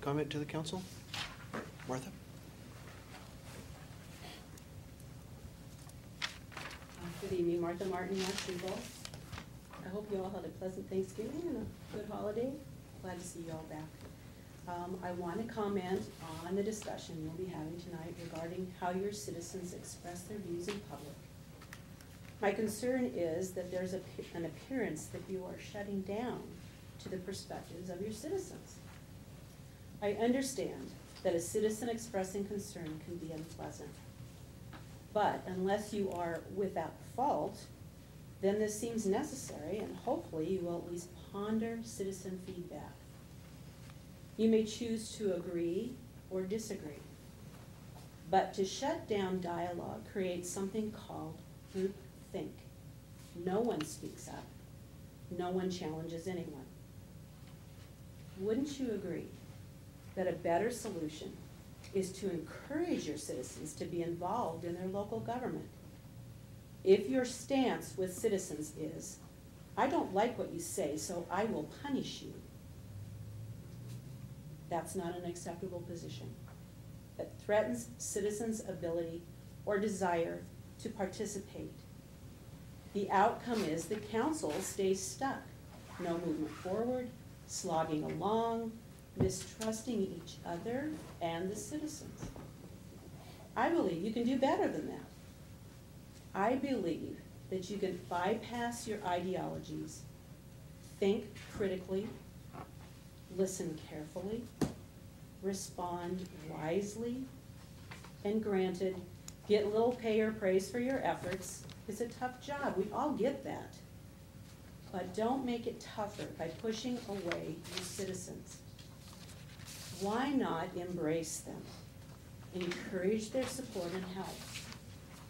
comment to the council? Martha? Good evening, Martha Martin, Washington. I hope you all had a pleasant Thanksgiving and a good holiday. Glad to see you all back. I want to comment on the discussion you'll be having tonight regarding how your citizens express their views in public. My concern is that there's an appearance that you are shutting down to the perspectives of your citizens. I understand that a citizen expressing concern can be unpleasant, but unless you are without fault, then this seems necessary, and hopefully you will at least ponder citizen feedback. You may choose to agree or disagree, but to shut down dialogue creates something called groupthink. No one speaks up. No one challenges anyone. Wouldn't you agree that a better solution is to encourage your citizens to be involved in their local government? If your stance with citizens is, I don't like what you say, so I will punish you, that's not an acceptable position. That threatens citizens' ability or desire to participate. The outcome is the council stays stuck. No movement forward, slogging along, mistrusting each other and the citizens. I believe you can do better than that. I believe that you can bypass your ideologies, think critically, listen carefully, respond wisely, and granted, get a little pay or praise for your efforts. It's a tough job, we all get that. But don't make it tougher by pushing away your citizens. Why not embrace them? Encourage their support and help.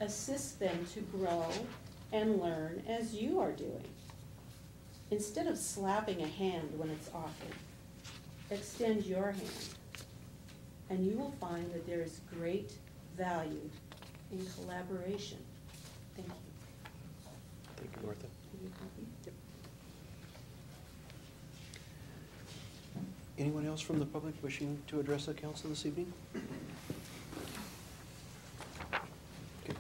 Assist them to grow and learn as you are doing. Instead of slapping a hand when it's offered, extend your hand, and you will find that there is great value in collaboration. Thank you. Thank you, Martha. Yep. Anyone else from the public wishing to address the council this evening? Okay.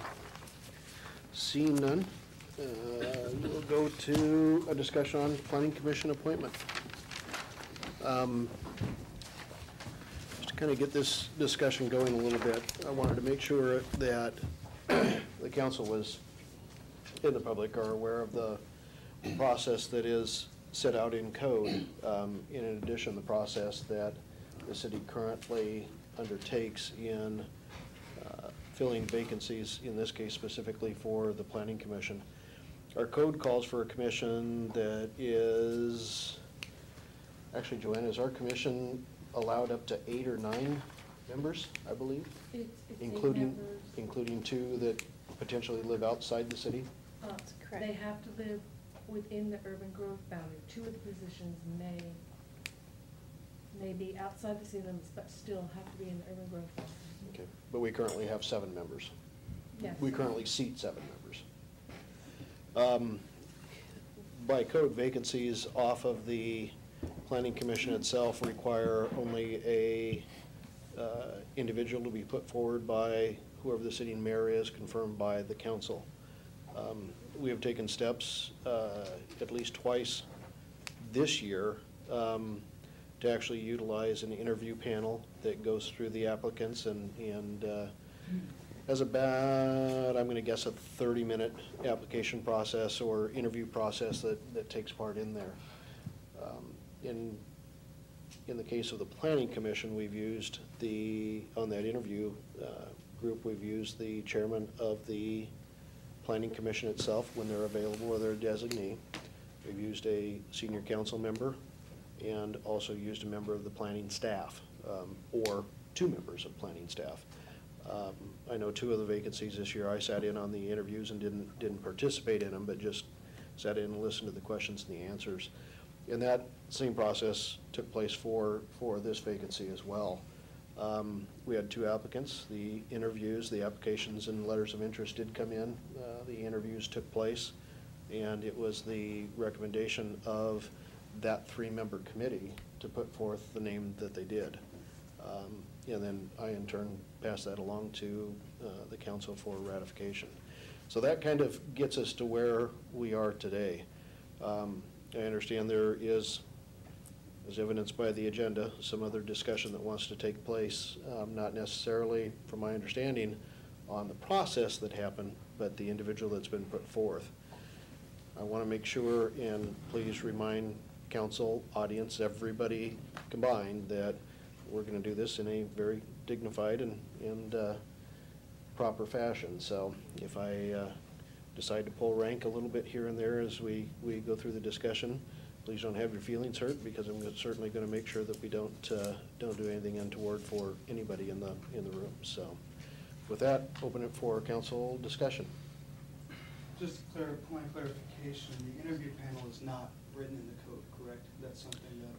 Seeing none, we'll go to a discussion on planning commission appointment. Just to kind of get this discussion going a little bit, I wanted to make sure that the council was, and the public are aware of the process that is set out in code. In addition, the process that the city currently undertakes in filling vacancies, in this case specifically for the planning commission. Our code calls for a commission that is, actually, Joanna, is our commission allowed up to 8 or 9 members, I believe? It's including 2 that potentially live outside the city? That's correct. They have to live within the urban growth boundary. 2 of the positions may be outside the city limits, but still have to be in the urban growth boundary. Okay, but we currently have 7 members. Yes. We currently seat 7 members. By code, vacancies off of the planning commission itself require only a individual to be put forward by whoever the sitting mayor is, confirmed by the council. We have taken steps at least twice this year to actually utilize an interview panel that goes through the applicants and has about, I'm going to guess, a 30-minute application process or interview process that takes part in there. In the case of the planning commission, we've used on that interview group, we've used the chairman of the planning commission itself when they're available or they're a designee. We've used a senior council member and also used a member of the planning staff or 2 members of planning staff. I know 2 of the vacancies this year, I sat in on the interviews and didn't participate in them, but just sat in and listened to the questions and the answers. And that same process took place for this vacancy as well. We had 2 applicants. The interviews, the applications and letters of interest did come in. The interviews took place, and it was the recommendation of that 3-member committee to put forth the name that they did. And then I in turn pass that along to the council for ratification. So that kind of gets us to where we are today. I understand there is, as evidenced by the agenda, some other discussion that wants to take place, not necessarily, from my understanding, on the process that happened, but the individual that's been put forth. I want to make sure, and please remind council, audience, everybody combined, that we're going to do this in a very dignified and proper fashion. So if I decide to pull rank a little bit here and there as we go through the discussion, please don't have your feelings hurt, because I'm certainly going to make sure that we don't do anything untoward for anybody in the room. So with that, open it for council discussion. Just point of clarification, the interview panel is not written in the code, correct? That's something that...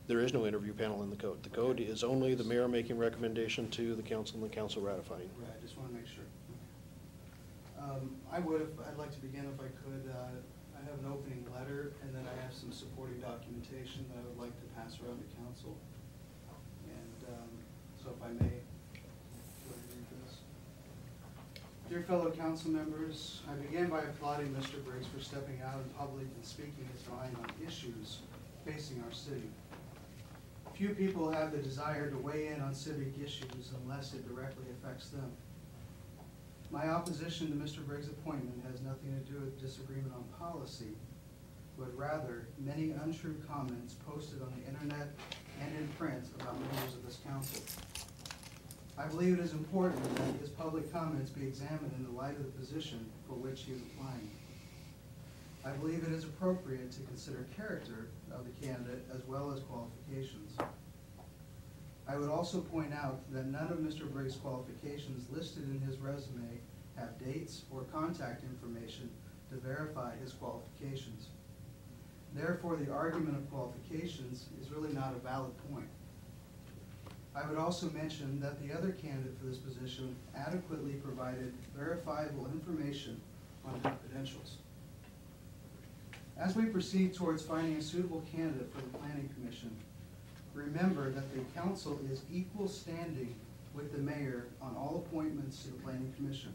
There is no interview panel in the code. The code is only the mayor making recommendation to the council and the council ratifying. Right, I just want to make sure. I'd like to begin if I could. I have an opening letter, and then I have some supporting documentation that I would like to pass around to council. And so if I may, go ahead and read this. Dear fellow council members, I begin by applauding Mr. Briggs for stepping out in public and speaking his mind on issues facing our city. Few people have the desire to weigh in on civic issues unless it directly affects them. My opposition to Mr. Briggs' appointment has nothing to do with disagreement on policy, but rather many untrue comments posted on the internet and in print about members of this council. I believe it is important that his public comments be examined in the light of the position for which he is applying. I believe it is appropriate to consider character of the candidate as well as qualifications. I would also point out that none of Mr. Briggs' qualifications listed in his resume have dates or contact information to verify his qualifications. Therefore, the argument of qualifications is really not a valid point. I would also mention that the other candidate for this position adequately provided verifiable information on her credentials. As we proceed towards finding a suitable candidate for the Planning Commission, remember that the council is equal standing with the mayor on all appointments to the Planning Commission.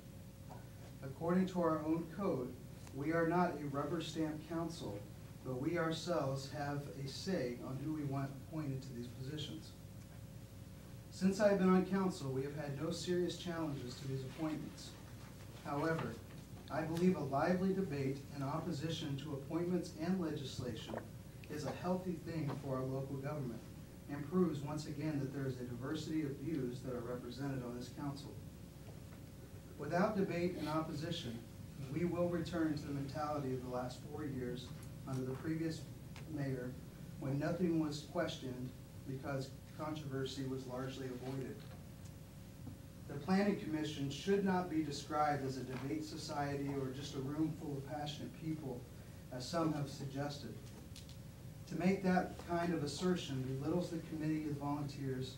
According to our own code, we are not a rubber stamp council, but we ourselves have a say on who we want appointed to these positions. Since I have been on council, we have had no serious challenges to these appointments. However, I believe a lively debate in opposition to appointments and legislation is a healthy thing for our local government and proves once again that there is a diversity of views that are represented on this council. Without debate and opposition, we will return to the mentality of the last 4 years under the previous mayor, when nothing was questioned because controversy was largely avoided. The Planning Commission should not be described as a debate society or just a room full of passionate people, as some have suggested. To make that kind of assertion belittles the committee of volunteers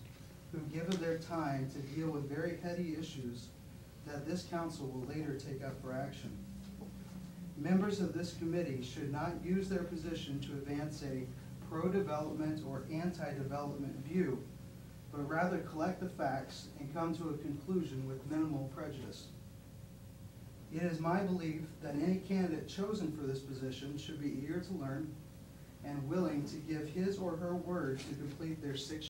who give of their time to deal with very heady issues that this council will later take up for action. Members of this committee should not use their position to advance a pro-development or anti-development view, but rather collect the facts and come to a conclusion with minimal prejudice. It is my belief that any candidate chosen for this position should be eager to learn and willing to give his or her word to complete their 6